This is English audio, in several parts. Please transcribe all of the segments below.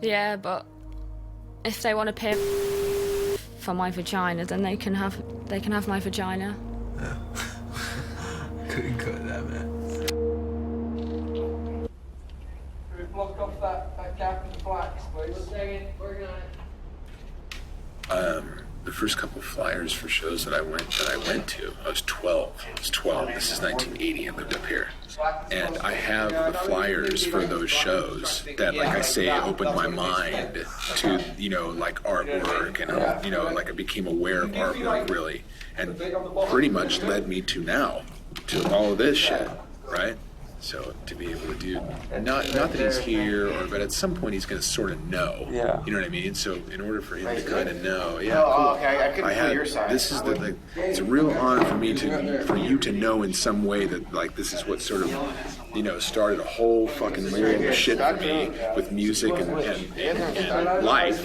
Yeah, but if they want to pay for my vagina, then they can have my vagina. Yeah. Couldn't cut that, man. Can we block off that gap in the blacks, please? 1 second, working on it. The first couple flyers for shows that I went to, I was 12. I was 12. This is 1980. I lived up here. And I have the flyers for those shows that, like I say, opened my mind to, you know, like artwork and, you know, like I became aware of artwork really, and pretty much led me to now, to all of this shit, right? So to be able to do, not that he's here, but at some point he's going to sort of know. Yeah. You know what I mean? So in order for him to kind of know, yeah, Oh, cool. okay, I couldn't feel your side. This is it's a real honor for me for you to know in some way that like this is what sort of, you know, started a whole fucking world of shit for me with music and life.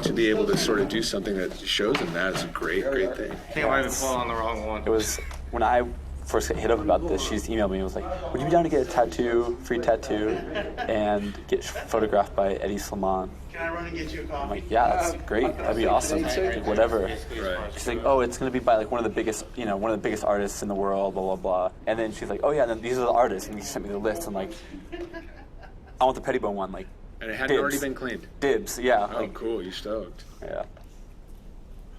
To be able to sort of do something that shows him that is a great thing. I think I might have fallen on the wrong one. It was when I first hit up about this, she just emailed me and was like, would you be down to get a tattoo, free tattoo, and get photographed by Eddie Slimane? Can I run and get you a coffee? I'm like, yeah, that's great. That'd be awesome. Like, whatever. Right. She's like, oh, it's gonna be by like one of the biggest artists in the world, blah blah blah. And then she's like, oh yeah, then these are the artists, and he sent me the list. I'm like, I want the Pettibon one, like. And it hadn't already been cleaned. Dibs, yeah. Oh, like, cool! You stoked? Yeah.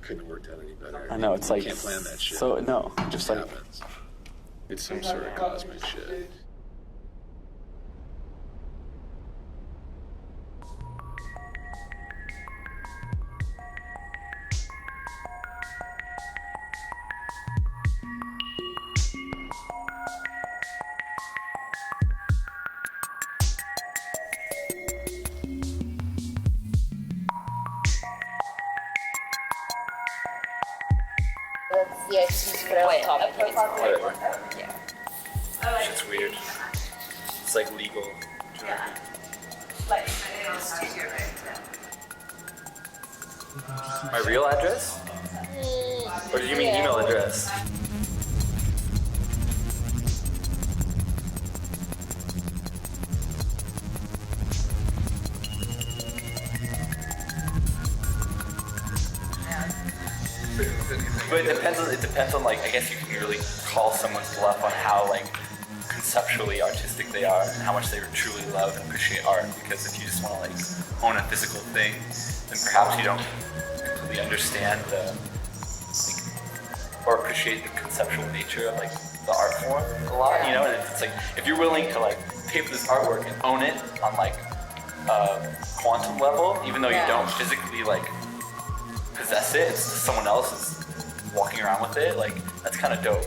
Couldn't have worked out any better. I know, it's like. You can't plan that shit. So no, It just just like. happens. It's some sort of cosmic shit. Yeah, she's on top of it. Whatever. Yeah. Shit's weird. It's like legal. My real address? Or did you mean email address? But it depends on like, I guess you can really call someone's bluff on how like conceptually artistic they are and how much they truly love and appreciate art. Because if you just want to like own a physical thing, then perhaps you don't completely understand the like, or appreciate the conceptual nature of like the art form a lot. You know, and it's like if you're willing to like pay for this artwork and own it on like a quantum level, even though you don't physically like possess it, it's just someone else is walking around with it, like that's kind of dope.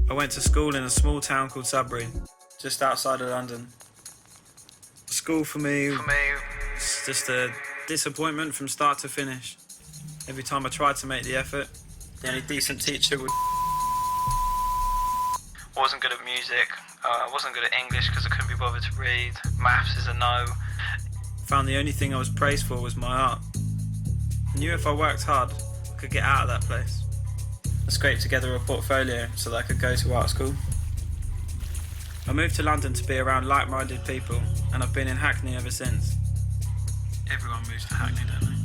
I went to school in a small town called Sudbury, just outside of London. School for me was just a disappointment from start to finish. Every time I tried to make the effort, the only decent teacher would... Wasn't good at music, wasn't good at English because I couldn't be bothered to read. Maths is a no. Found the only thing I was praised for was my art. I knew if I worked hard, I could get out of that place. I scraped together a portfolio so that I could go to art school. I moved to London to be around like-minded people, and I've been in Hackney ever since. Everyone moves to Hackney, don't they?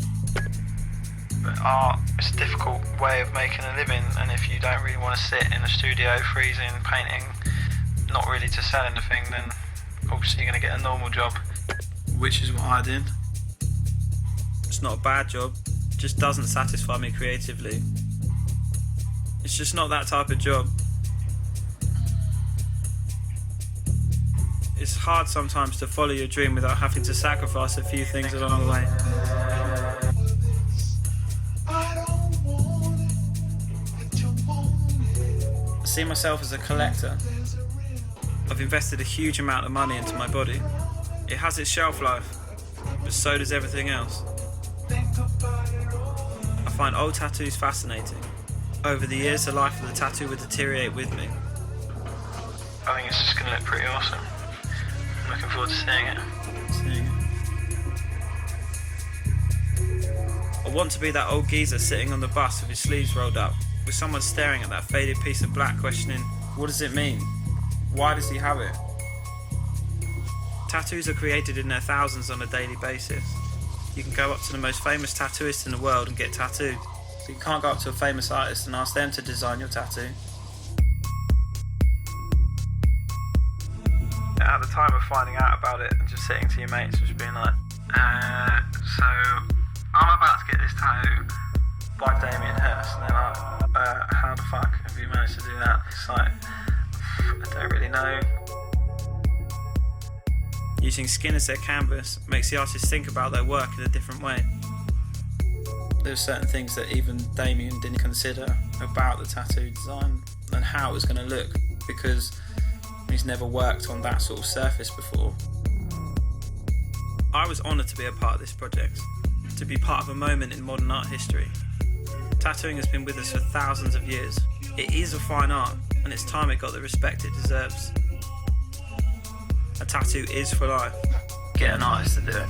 But art is a difficult way of making a living, and if you don't really want to sit in a studio freezing, painting, not really to sell anything, then obviously you're going to get a normal job. Which is what I did. It's not a bad job, it just doesn't satisfy me creatively. It's just not that type of job. It's hard sometimes to follow your dream without having to sacrifice a few things along the way. I see myself as a collector. I've invested a huge amount of money into my body, It has its shelf life, but so does everything else. I find old tattoos fascinating. Over the years, the life of the tattoo would deteriorate with me. I think it's just going to look pretty awesome. I'm looking forward to seeing it. I want to be that old geezer sitting on the bus with his sleeves rolled up, with someone staring at that faded piece of black questioning, what does it mean? Why does he have it? Tattoos are created in their thousands on a daily basis. You can go up to the most famous tattooist in the world and get tattooed. So you can't go up to a famous artist and ask them to design your tattoo. At the time of finding out about it and just sitting to your mates, just being like, so I'm about to get this tattoo by Damien Hirst, and they're like, how the fuck have you managed to do that? It's like, I don't really know. Using skin as their canvas makes the artist think about their work in a different way. There were certain things that even Damien didn't consider about the tattoo design and how it was going to look, because he's never worked on that sort of surface before. I was honoured to be a part of this project, to be part of a moment in modern art history. Tattooing has been with us for thousands of years. It is a fine art, and it's time it got the respect it deserves. A tattoo is for life. Get an artist to do it.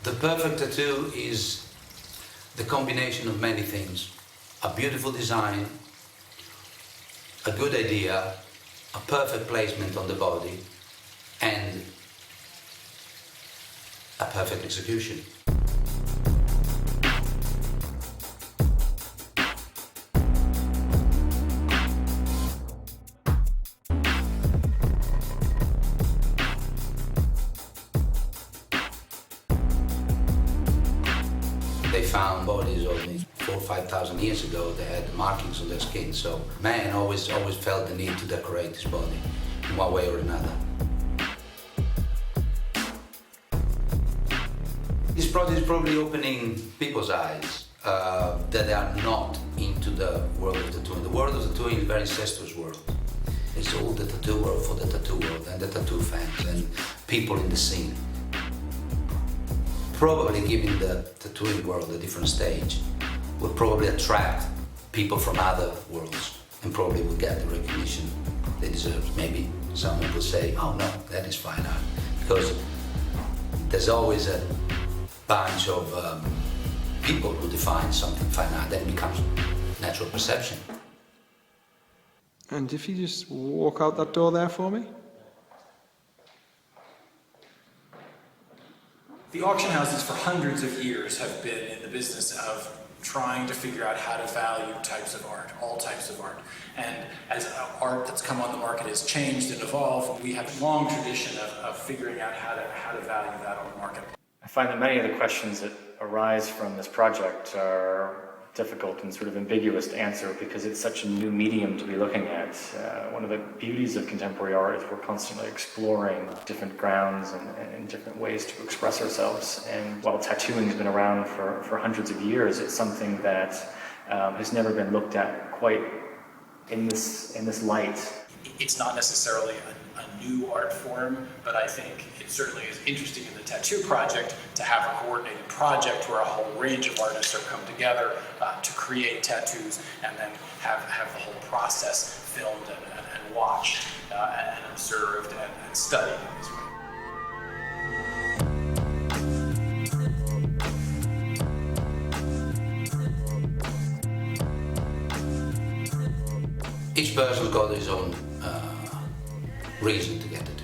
The perfect tattoo is the combination of many things. A beautiful design, a good idea, a perfect placement on the body, and a perfect execution. They found bodies only 4,000 or 5,000 years ago. They had markings on their skin, so man always felt the need to decorate his body in one way or another. This project is probably opening people's eyes that they are not into the world of tattooing. The world of tattooing is a very incestuous world. It's all the tattoo world for the tattoo world and the tattoo fans and people in the scene. Probably giving the tattooing world a different stage will probably attract people from other worlds and probably will get the recognition they deserve. Maybe someone will say, oh no, that is fine art. Because there's always a bunch of people who define something fine art, then it becomes natural perception. And if you just walk out that door there for me? The auction houses for hundreds of years have been in the business of trying to figure out how to value types of art, all types of art. And as art that's come on the market has changed and evolved, we have a long tradition of figuring out how to value that on the market. I find that many of the questions that arise from this project are difficult and sort of ambiguous to answer because it's such a new medium to be looking at. One of the beauties of contemporary art is we're constantly exploring different grounds and different ways to express ourselves. And while tattooing has been around for hundreds of years, it's something that has never been looked at quite in this light. It's not necessarily a new art form, but I think it certainly is interesting in the tattoo project to have a coordinated project where a whole range of artists are come together to create tattoos and then have the whole process filmed and watched and observed and studied in this way. Each person's got his own reason to get it.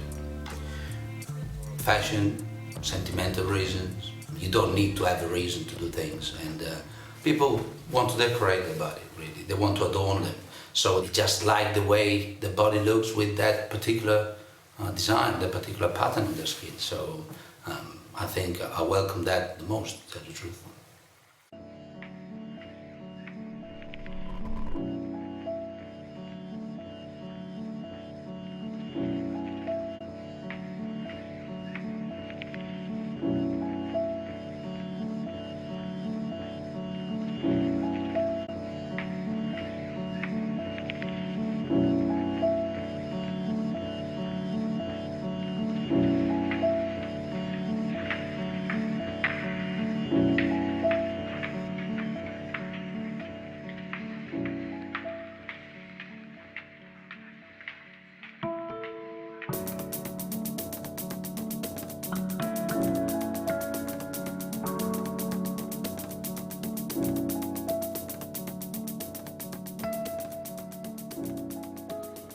Fashion, sentimental reasons. You don't need to have a reason to do things. And people want to decorate their body, really. They want to adorn them. So they just like the way the body looks with that particular design, their particular pattern in their skin. So I think I welcome that the most, to tell the truth.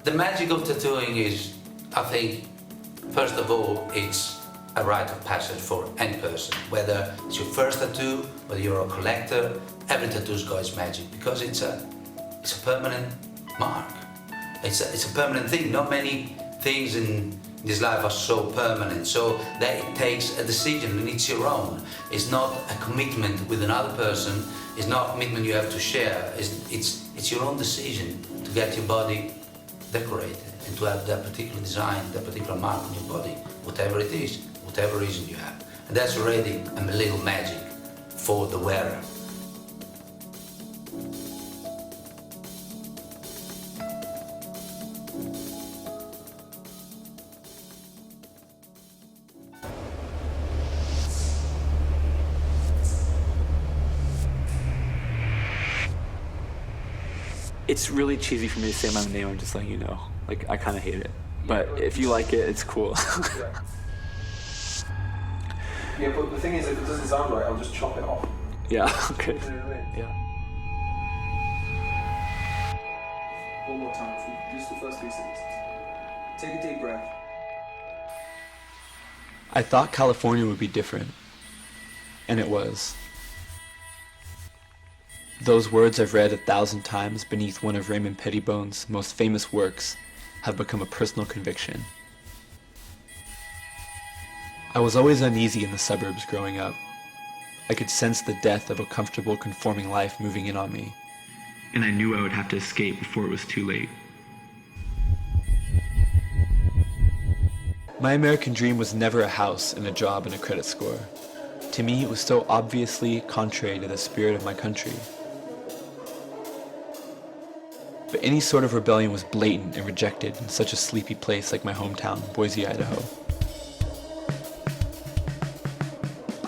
The magic of tattooing is, I think, first of all, it's a rite of passage for any person. Whether it's your first tattoo, whether you're a collector, every tattoo's got its magic because it's a permanent mark. It's a permanent thing. Not many things in this life are so permanent. So that it takes a decision and it's your own. It's not a commitment with another person. It's not a commitment you have to share. It's your own decision to get your body decorated and to have that particular design, that particular mark on your body, whatever it is, whatever reason you have. And that's already a little magic for the wearer. It's really cheesy for me to say my name, I'm just letting you know. Like, I kind of hate it. But if you like it, it's cool. Yeah, but the thing is, if it doesn't sound right, I'll just chop it off. Yeah, okay. Yeah. One more time, just the first 3 sentences. Take a deep breath. I thought California would be different. And it was. Those words I've read 1,000 times beneath one of Raymond Pettibon's most famous works have become a personal conviction. I was always uneasy in the suburbs growing up. I could sense the death of a comfortable, conforming life moving in on me. And I knew I would have to escape before it was too late. My American dream was never a house and a job and a credit score. To me, it was so obviously contrary to the spirit of my country. But any sort of rebellion was blatant and rejected in such a sleepy place like my hometown, Boise, Idaho.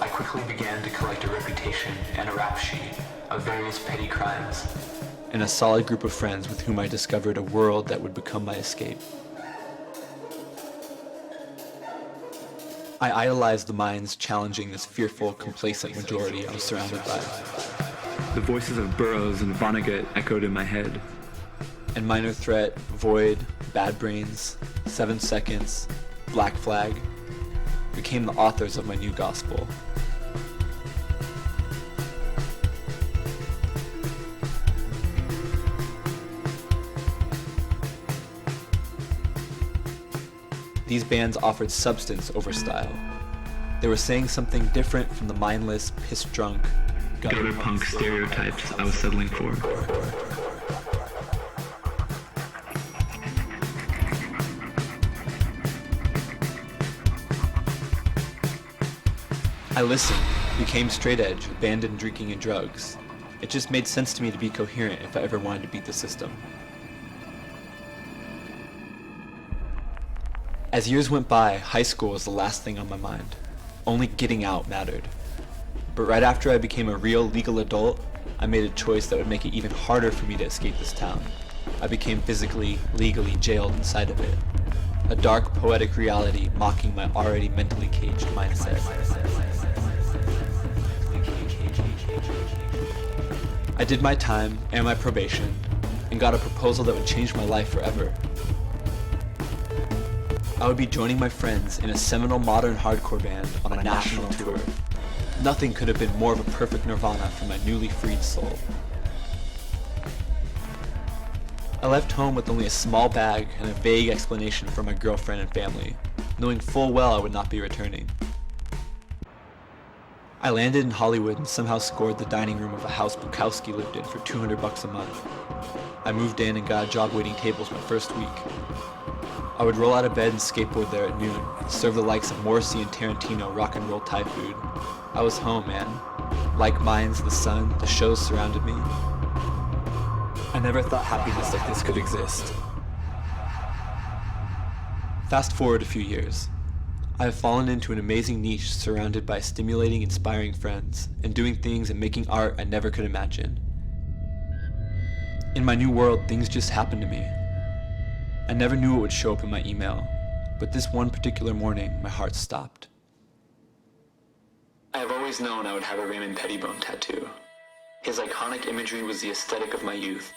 I quickly began to collect a reputation and a rap sheet of various petty crimes, and a solid group of friends with whom I discovered a world that would become my escape. I idolized the minds challenging this fearful, complacent majority I was surrounded by. The voices of Burroughs and Vonnegut echoed in my head. And Minor Threat, Void, Bad Brains, 7 Seconds, Black Flag became the authors of my new gospel. These bands offered substance over style. They were saying something different from the mindless, piss-drunk, gutter punk stereotypes I was settling for. I listened, became straight edge, abandoned drinking and drugs. It just made sense to me to be coherent if I ever wanted to beat the system. As years went by, high school was the last thing on my mind. Only getting out mattered. But right after I became a real legal adult, I made a choice that would make it even harder for me to escape this town. I became physically, legally jailed inside of it. A dark, poetic reality mocking my already mentally caged mindset. I did my time and my probation, and got a proposal that would change my life forever. I would be joining my friends in a seminal modern hardcore band on a national tour. Nothing could have been more of a perfect nirvana for my newly freed soul. I left home with only a small bag and a vague explanation from my girlfriend and family, knowing full well I would not be returning. I landed in Hollywood and somehow scored the dining room of a house Bukowski lived in for $200 a month. I moved in and got a job waiting tables my first week. I would roll out of bed and skateboard there at noon, serve the likes of Morrissey and Tarantino rock and roll Thai food. I was home, man. Like mines, the sun, the shows surrounded me. I never thought happiness like this could exist. Fast forward a few years. I have fallen into an amazing niche surrounded by stimulating, inspiring friends, and doing things and making art I never could imagine. In my new world, things just happened to me. I never knew it would show up in my email, but this one particular morning, my heart stopped. I have always known I would have a Raymond Pettibon tattoo. His iconic imagery was the aesthetic of my youth.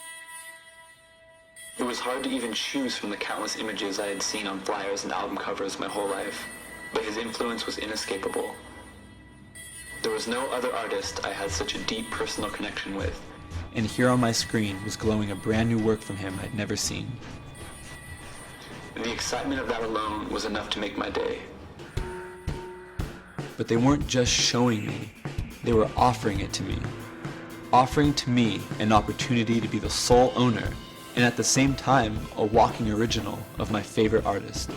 It was hard to even choose from the countless images I had seen on flyers and album covers my whole life, but his influence was inescapable. There was no other artist I had such a deep personal connection with, and here on my screen was glowing a brand new work from him I'd never seen. The excitement of that alone was enough to make my day. But they weren't just showing me, they were offering it to me. Offering to me an opportunity to be the sole owner, and at the same time, a walking original of my favorite artist.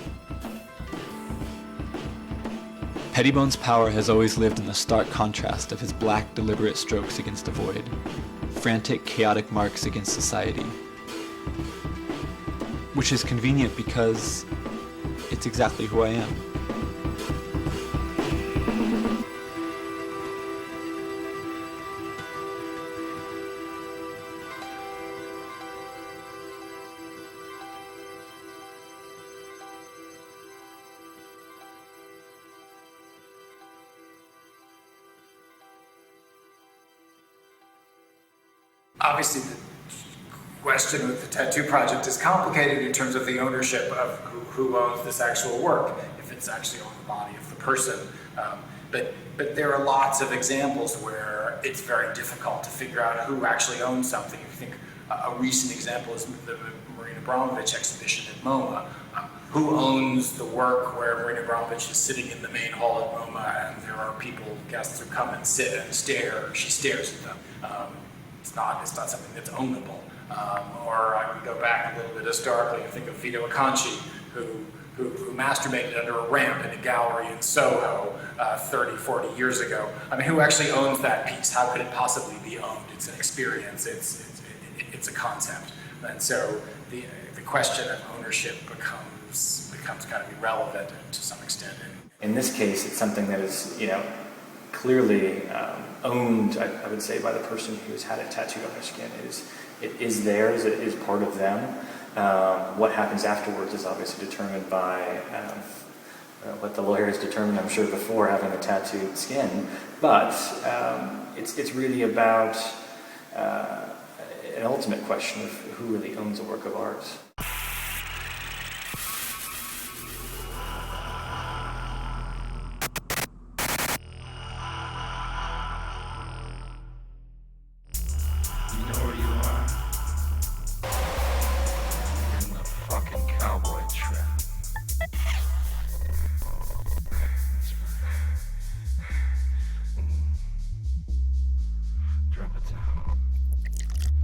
Pettibon's power has always lived in the stark contrast of his black, deliberate strokes against the void, frantic, chaotic marks against society. Which is convenient because it's exactly who I am. Obviously, the question with the tattoo project is complicated in terms of the ownership of who owns this actual work, if it's actually on the body of the person. But there are lots of examples where it's very difficult to figure out who actually owns something. If you think a recent example is the Marina Abramovich exhibition at MoMA. Who owns the work where Marina Abramovich is sitting in the main hall at MoMA and there are people, guests who come and sit and stare, she stares at them. It's not something that's ownable. Or I would go back a little bit historically and think of Vito Acconci, who masturbated under a ramp in a gallery in Soho 30, 40 years ago. I mean, who actually owns that piece? How could it possibly be owned? It's an experience, it's a concept. And so the question of ownership becomes kind of irrelevant to some extent. In this case, it's something that is, clearly owned, I would say, by the person who's had it tattooed on their skin. It is theirs, it is part of them. What happens afterwards is obviously determined by what the lawyers determined, I'm sure, before having the tattooed skin. But it's really about an ultimate question of who really owns a work of art.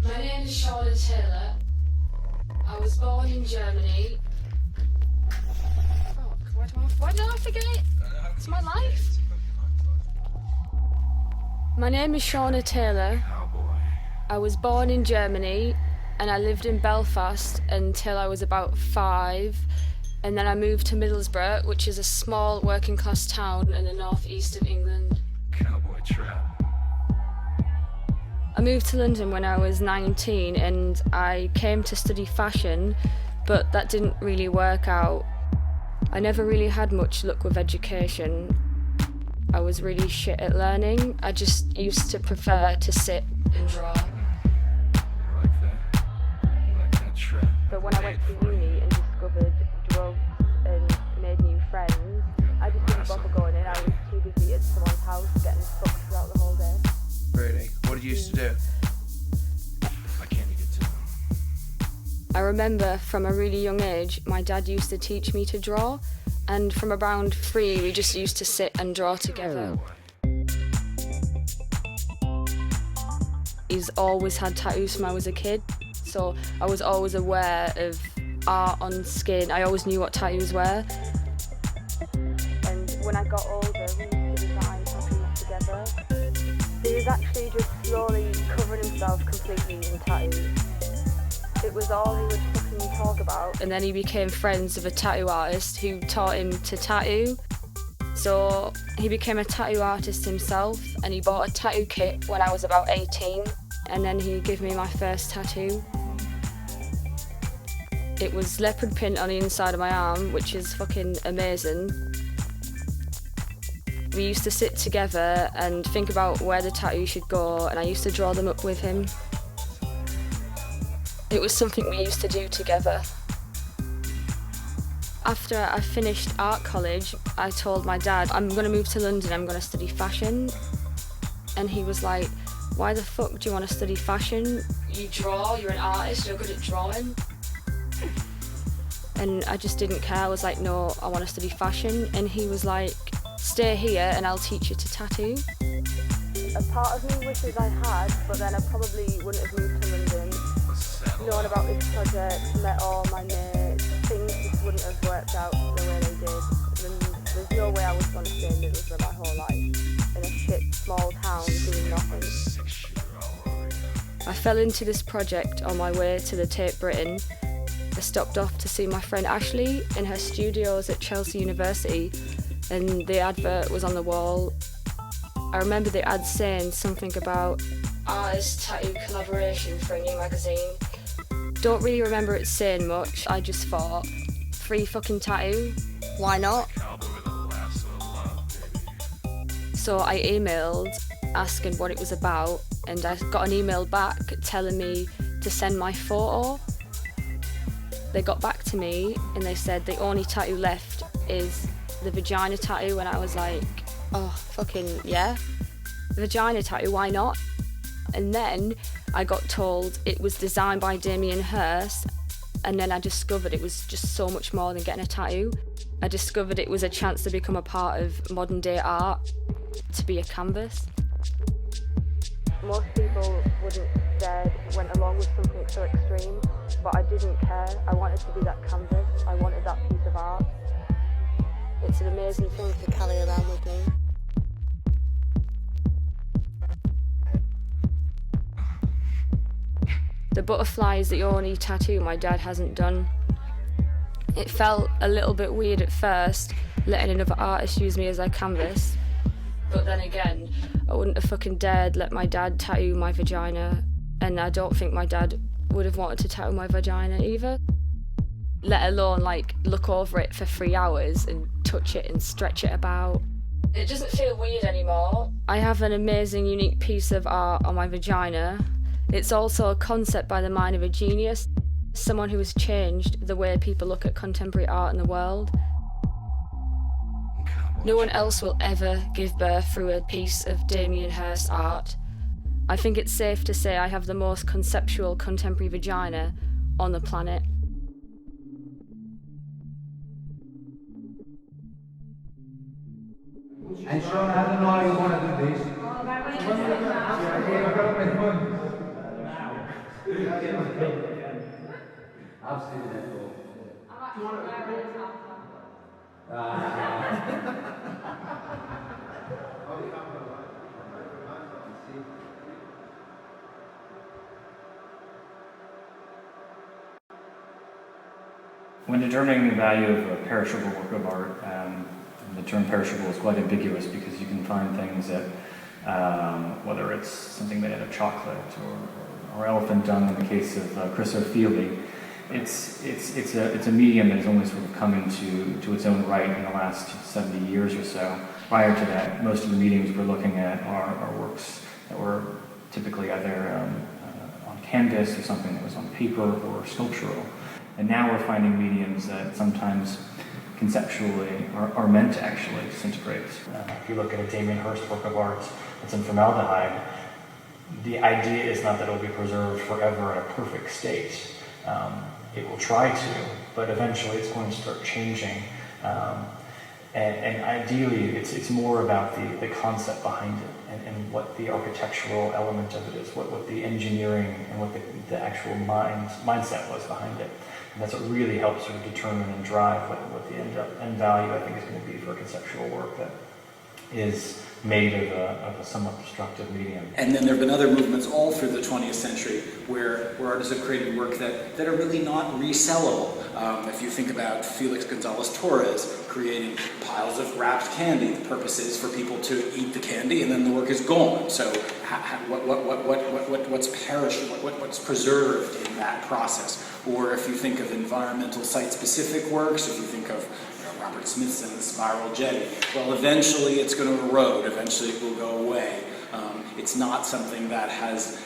My name is Shauna Taylor. I was born in Germany. Fuck, why did I forget it? It's my life. My name is Shauna Taylor. I was born in Germany and I lived in Belfast until I was about 5. And then I moved to Middlesbrough, which is a small working class town in the northeast of England. Cowboy trap. I moved to London when I was 19 and I came to study fashion, but that didn't really work out. I never really had much luck with education. I was really shit at learning. I just used to prefer to sit and draw. But when I went to uni and discovered drugs and made new friends, I just didn't bother going in. I was too busy at someone's house getting fucked throughout the whole day. Really? What did you used to do? I remember from a really young age, my dad used to teach me to draw, and from around 3 we just used to sit and draw together. He's always had tattoos from when I was a kid, so I was always aware of art on skin. I always knew what tattoos were. And when I got older, we used to design tattoos together. He was actually just slowly covering himself completely in tattoos. It was all he would fucking talk about. And then he became friends with a tattoo artist who taught him to tattoo. So he became a tattoo artist himself, and he bought a tattoo kit when I was about 18, and then he gave me my first tattoo. It was leopard print on the inside of my arm, which is fucking amazing. We used to sit together and think about where the tattoo should go, and I used to draw them up with him. It was something we used to do together. After I finished art college, I told my dad, I'm going to move to London, I'm going to study fashion. And he was like, why the fuck do you want to study fashion? You draw, you're an artist, you're good at drawing. And I just didn't care. I was like, no, I want to study fashion. And he was like, stay here and I'll teach you to tattoo. A part of me wishes I had, but then I probably wouldn't have moved to London. Known about this project, met all my mates, things just wouldn't have worked out the way they did. And there's no way I was going to stay in Middlesbrough my whole life, in a shit small town doing nothing. I fell into this project on my way to the Tate Britain. I stopped off to see my friend Ashley in her studios at Chelsea University, and the advert was on the wall. I remember the ad saying something about artist tattoo collaboration for a new magazine. Don't really remember it saying much. I just thought, free fucking tattoo, why not? So I emailed asking what it was about, and I got an email back telling me to send my photo. They got back to me and they said the only tattoo left is the vagina tattoo, and I was like, oh, fucking yeah. Vagina tattoo, why not? And then I got told it was designed by Damien Hirst, and then I discovered it was just so much more than getting a tattoo. I discovered it was a chance to become a part of modern day art, to be a canvas. Most people wouldn't say went along with something so extreme, but I didn't care. I wanted to be that canvas, I wanted that piece of art. It's an amazing thing to carry around with me. The butterfly is the only tattoo my dad hasn't done. It felt a little bit weird at first, letting another artist use me as their canvas. But then again, I wouldn't have fucking dared let my dad tattoo my vagina, and I don't think my dad would have wanted to tattoo my vagina either. Let alone like look over it for 3 hours and touch it and stretch it about. It doesn't feel weird anymore. I have an amazing, unique piece of art on my vagina. It's also a concept by the mind of a genius, someone who has changed the way people look at contemporary art in the world. No one else will ever give birth through a piece of Damien Hirst art. I think it's safe to say I have the most conceptual contemporary vagina on the planet. And Shauna, I don't know how you want to do this. I've seen it before. When determining the value of a perishable work of art, the term perishable is quite ambiguous because you can find things that, whether it's something made out of chocolate or elephant dung in the case of CHRISTIES Feely, it's a medium that has only sort of come into its own right in the last 70 years or so. Prior to that, most of the mediums we're looking at are works that were typically either on canvas or something that was on paper or sculptural. And now we're finding mediums that sometimes conceptually are meant to actually disintegrate. If you look at a Damien Hirst work of art that's in formaldehyde, the idea is not that it will be preserved forever in a perfect state. It will try to, but eventually it's going to start changing. And ideally, it's more about the concept behind it and what the architectural element of it is, what the engineering and what the actual mindset was behind it. And that's what really helps sort of determine and drive what the end value, I think, is going to be for conceptual work that is made of a somewhat destructive medium. And then there have been other movements all through the 20th century where artists have created work that are really not resellable. If you think about Felix Gonzalez Torres creating piles of wrapped candy, the purpose is for people to eat the candy and then the work is gone. So what's perished, what's preserved in that process? Or if you think of environmental site-specific works, if you think of Robert Smithson's Spiral Jetty, well, eventually it's going to erode, eventually it will go away. It's not something that has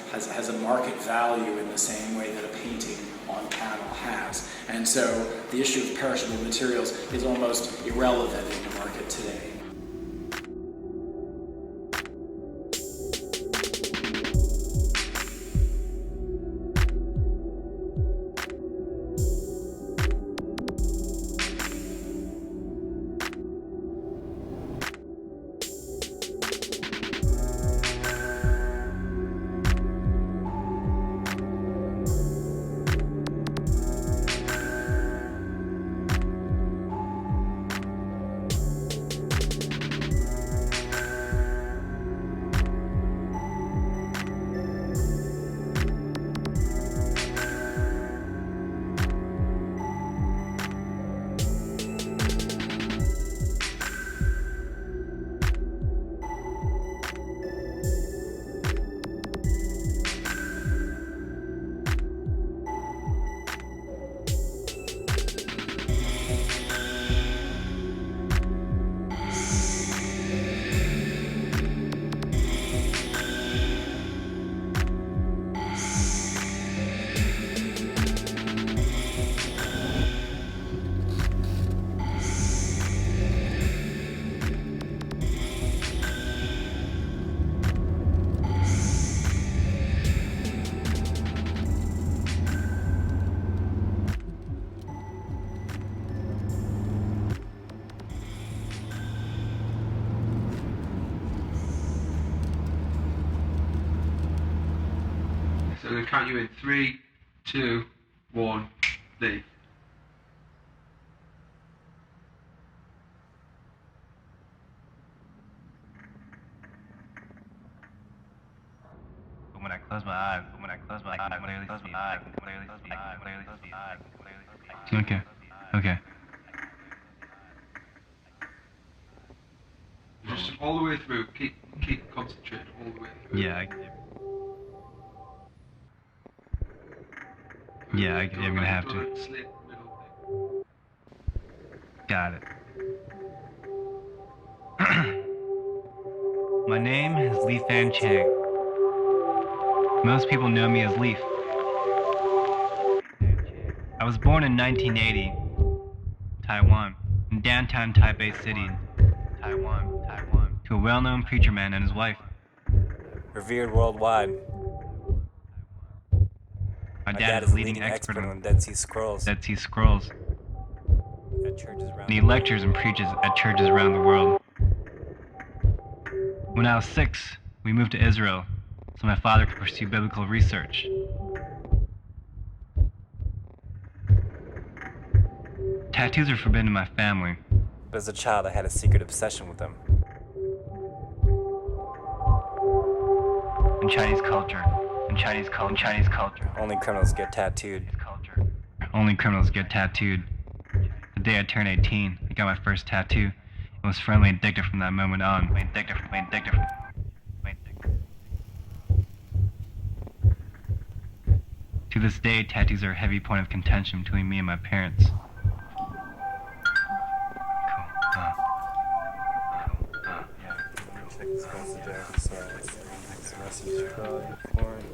a market value in the same way that a painting on panel has. And so the issue of perishable materials is almost irrelevant in the market today. So I'm going to count you in 3, 2, 1, leave. When I close my eyes, when I close my eyes, when I close my eyes, when I close my eyes, when I close my eyes, when I close my eyes. Okay. Okay. Just all the way through. Keep concentrated all the way through. Yeah. I'm gonna have to. Got it. My name is Li Fan Chang. Most people know me as Leaf. I was born in 1980, Taiwan, in downtown Taipei City, Taiwan, to a well-known preacher man and his wife. Revered worldwide. My dad is a leading expert on Dead Sea Scrolls. Dead Sea Scrolls. At churches around And he lectures and preaches at churches around the world. When I was 6, we moved to Israel so my father could pursue biblical research. Tattoos are forbidden in my family. But as a child, I had a secret obsession with them. In Chinese culture. Only criminals get tattooed. Only criminals get tattooed. The day I turned 18, I got my first tattoo. It was firmly addicted from that moment on. To this day, tattoos are a heavy point of contention between me and my parents. Check this message out. So this message is probably foreign.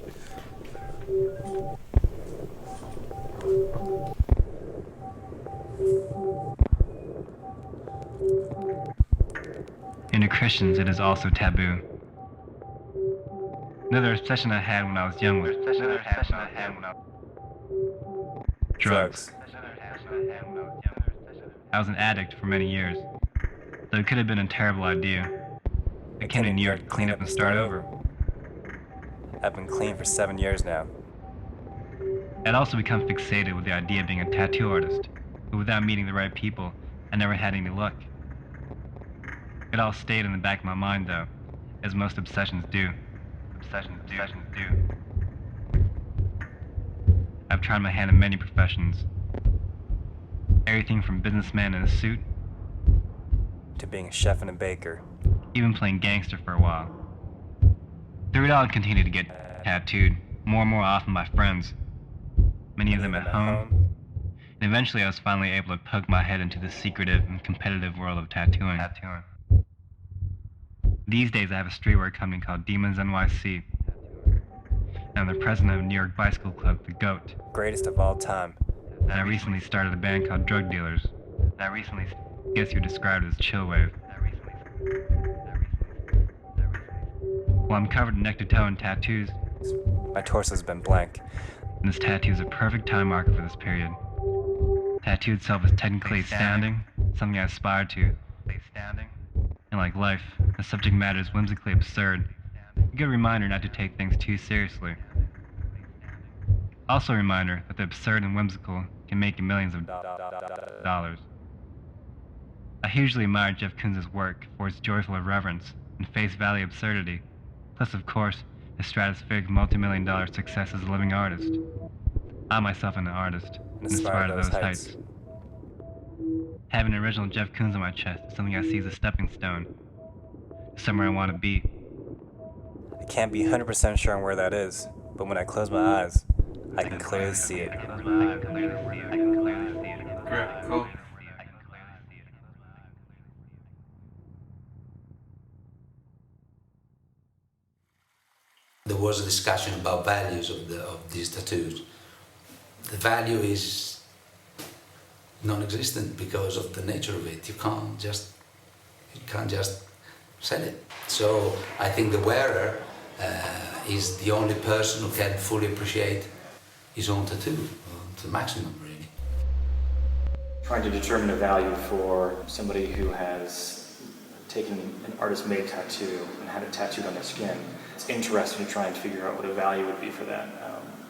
And to Christians, it is also taboo. Another obsession I had when I was young was drugs. I was an addict for many years, so it could have been a terrible idea. I came to New York to clean up and start over. I've been clean for 7 years now. I'd also become fixated with the idea of being a tattoo artist, but without meeting the right people, I never had any luck. It all stayed in the back of my mind though, as most obsessions do. I've tried my hand in many professions. Everything from businessman in a suit to being a chef and a baker. Even playing gangster for a while. Through it all, I continued to get tattooed, more and more often by friends. Many of them at home. And eventually I was finally able to poke my head into the secretive and competitive world of tattooing. These days I have a streetwear company called Demons NYC. And I'm the president of New York Bicycle Club, The GOAT. Greatest of all time. And I recently started a band called Drug Dealers. And I guess you described it as chillwave. Well, I'm covered neck to toe in tattoos. My torso's been blank. And this tattoo is a perfect time marker for this period. Tattoo itself is technically astounding, something I aspire to. And like life, the subject matter is whimsically absurd. A good reminder not to take things too seriously. Also a reminder that the absurd and whimsical can make you millions of dollars. I hugely admire Jeff Koons' work for its joyful irreverence and face value absurdity, plus of course, his stratospheric multi-million-dollar success as a living artist. I myself am an artist, and aspire to those heights. Having an original Jeff Koons on my chest is something I see as a stepping stone to somewhere I want to be. I can't be 100% sure on where that is, but when I close my eyes, I can clearly see it. Great, cool. There was a discussion about values of these tattoos. The value is non-existent because of the nature of it. You can't just sell it. So I think the wearer is the only person who can fully appreciate his own tattoo to the maximum, really. Trying to determine a value for somebody who has taken an artist-made tattoo and had it tattooed on their skin. It's interesting to try and figure out what a value would be for that.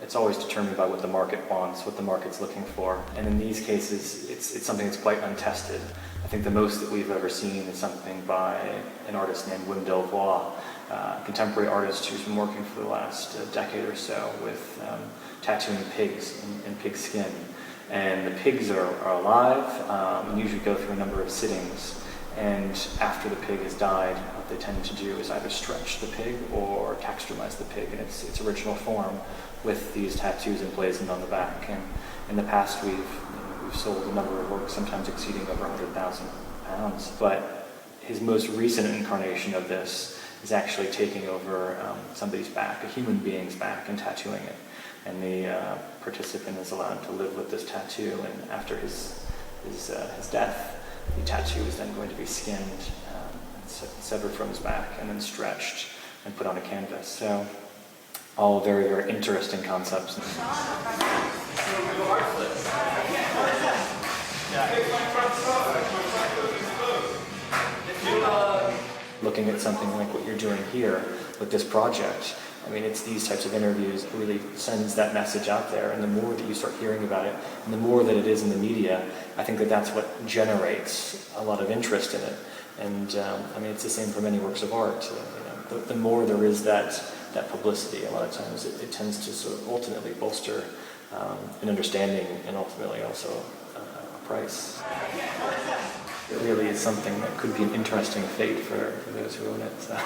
It's always determined by what the market wants, what the market's looking for. And in these cases, it's something that's quite untested. I think the most that we've ever seen is something by an artist named Rubendall, a contemporary artist who's been working for the last decade or so with tattooing pigs in pig skin. And the pigs are alive and usually go through a number of sittings. And after the pig has died, what they tend to do is either stretch the pig or taxidermize the pig in its original form with these tattoos emblazoned on the back. And in the past, we've sold a number of works, sometimes exceeding over 100,000 pounds. But his most recent incarnation of this is actually taking over somebody's back, a human being's back, and tattooing it. And the participant is allowed to live with this tattoo, and after his death, the tattoo is then going to be skinned, severed from his back, and then stretched and put on a canvas. So, all very, very interesting concepts. Looking at something like what you're doing here with this project, I mean, it's these types of interviews that really sends that message out there, and the more that you start hearing about it, and the more that it is in the media, I think that that's what generates a lot of interest in it. And I mean, it's the same for many works of art. The more there is that publicity, a lot of times it tends to sort of ultimately bolster an understanding and ultimately also a price. It really is something that could be an interesting fate for those who own it. So.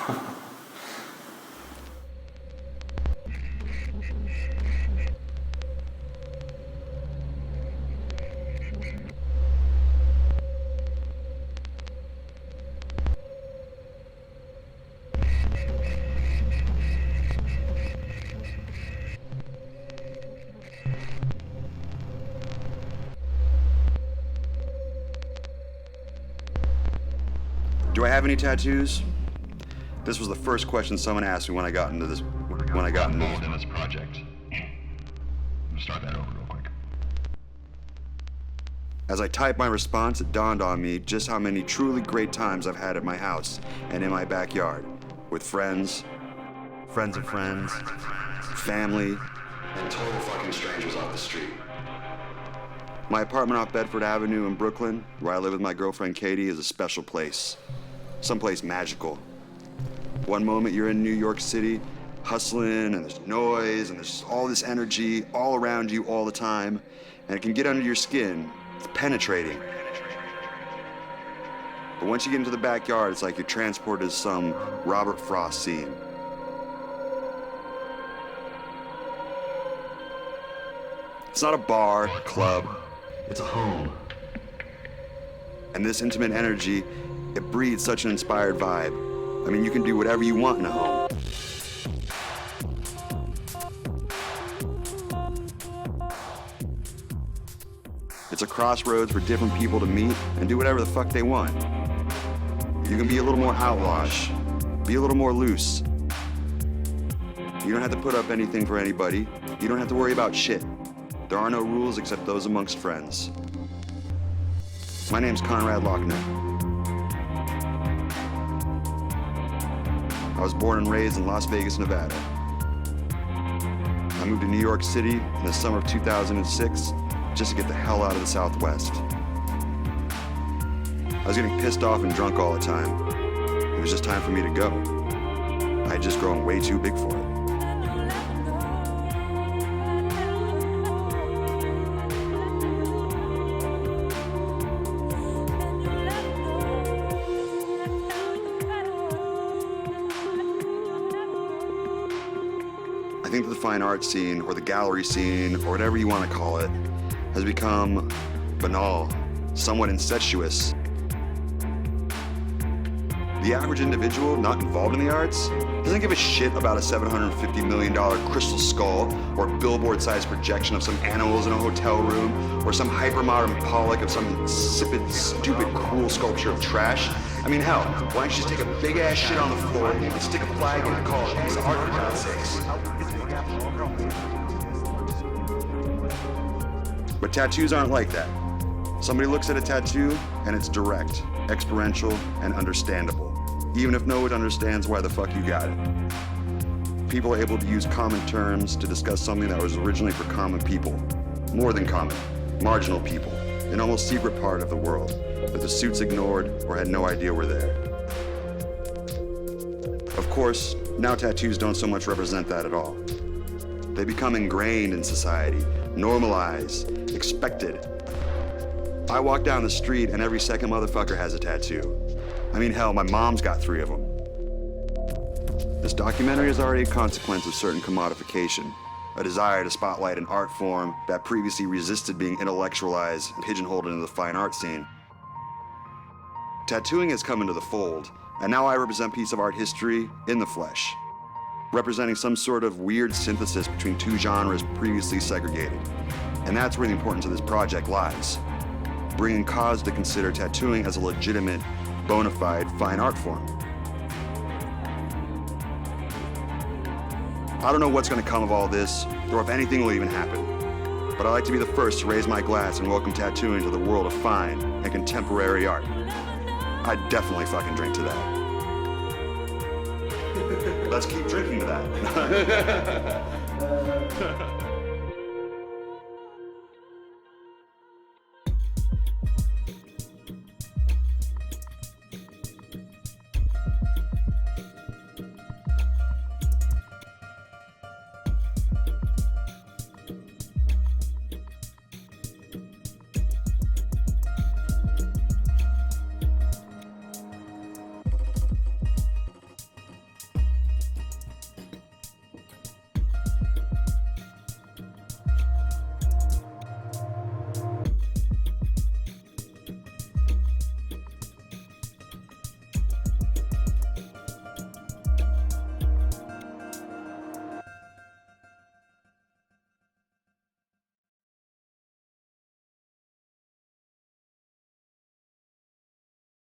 Do I have any tattoos? This was the first question someone asked me when I got into this. When I got involved in this project. Start that over real quick. As I typed my response, it dawned on me just how many truly great times I've had at my house and in my backyard, with friends, friends of friends, family, and total fucking strangers off the street. My apartment off Bedford Avenue in Brooklyn, where I live with my girlfriend Katie, is a special place. Someplace magical. One moment you're in New York City, hustling, and there's noise, and there's all this energy all around you all the time, and it can get under your skin. It's penetrating. But once you get into the backyard, it's like you're transported to some Robert Frost scene. It's not a bar, a club, it's a home. And this intimate energy, it breeds such an inspired vibe. I mean, you can do whatever you want in a home. It's a crossroads for different people to meet and do whatever the fuck they want. You can be a little more outlawish, be a little more loose. You don't have to put up anything for anybody. You don't have to worry about shit. There are no rules except those amongst friends. My name's CONRAD LOCHNER. I was born and raised in Las Vegas, Nevada. I moved to New York City in the summer of 2006 just to get the hell out of the Southwest. I was getting pissed off and drunk all the time. It was just time for me to go. I had just grown way too big for it. I think that the fine art scene, or the gallery scene, or whatever you want to call it, has become banal, somewhat incestuous. The average individual not involved in the arts doesn't give a shit about a $750 million crystal skull or billboard-sized projection of some animals in a hotel room or some hypermodern Pollock of some insipid, stupid, cruel sculpture of trash. I mean, hell, why don't you just take a big-ass shit on the floor and stick a flag in and call it a piece of art, for God's sakes? But tattoos aren't like that. Somebody looks at a tattoo and it's direct, experiential, and understandable, even if no one understands why the fuck you got it. People are able to use common terms to discuss something that was originally for common people, more than common, marginal people, an almost secret part of the world that the suits ignored or had no idea were there. Of course, now tattoos don't so much represent that at all. They become ingrained in society, normalized, expected. I walk down the street and every second motherfucker has a tattoo. I mean, hell, my mom's got 3 of them. This documentary is already a consequence of certain commodification, a desire to spotlight an art form that previously resisted being intellectualized and pigeonholed into the fine art scene. Tattooing has come into the fold, and now I represent a piece of art history in the flesh, representing some sort of weird synthesis between 2 genres previously segregated. And that's where the importance of this project lies, bringing cause to consider tattooing as a legitimate, bona fide fine art form. I don't know what's going to come of all this, or if anything will even happen, but I'd like to be the first to raise my glass and welcome tattooing to the world of fine and contemporary art. I'd definitely fucking drink to that. Let's keep drinking to that.